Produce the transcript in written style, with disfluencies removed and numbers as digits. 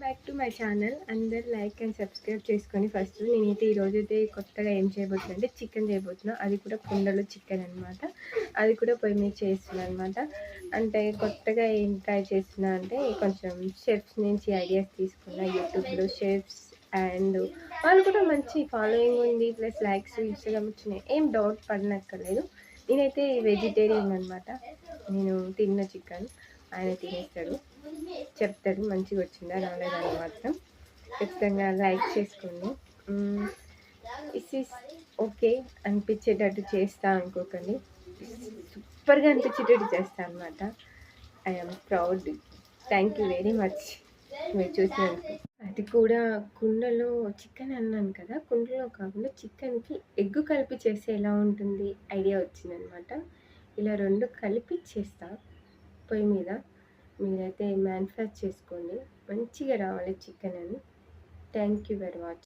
Back to my channel. అందరు like and subscribe చేసుకొని first నేనైతే ఈరోజైతే కొత్తగా ఏం చేయబోతున్నా అంటే చికెన్ చేయబోతున్నా. అది కూడా కుండలో చికెన్ అనమాట. అది కూడా పొయ్యి మీద చేస్తున్నా అనమాట. అంటే కొత్తగా ఏం ట్రై చేస్తున్నా అంటే కొంచెం షెఫ్స్ నుంచి ఐడియాస్ తీసుకున్నా. యూట్యూబ్లో షెఫ్స్ అండ్ వాళ్ళు కూడా మంచి ఫాలోయింగ్ ఉంది, ప్లస్ లైక్స్ ఇన్స్టాగ్రామ్ వచ్చినాయి. ఏం డౌట్ పడనక్కర్లేదు. నేనైతే వెజిటేరియన్ అనమాట. నేను తిన్న చికెన్ ఆయన తినేస్తాడు, చెప్తాడు మంచిగా వచ్చిందా రాలేదని మాత్రం. ఖచ్చితంగా లైక్ చేసుకోండి. ఇస్ ఇస్ ఓకే అనిపించేటట్టు చేస్తా అనుకోకండి, సూపర్గా అనిపించేటట్టు చేస్తా అనమాట. I'm proud. Thank you very much మీరు చూసినందుకు. అది కూడా కుండలో చికెన్ అన్నాను కదా, కుండలో కాకుండా చికెన్కి ఎగ్ కలిపి చేస్తే ఎలా ఉంటుంది ఐడియా వచ్చిందనమాట. ఇలా రెండు కలిపి చేస్తా పొయ్యి మీద. మీరైతే మ్యానుఫ్యాక్చర్ చేసుకోండి, మంచిగా రావాలి చికెన్ అని. Thank you very much.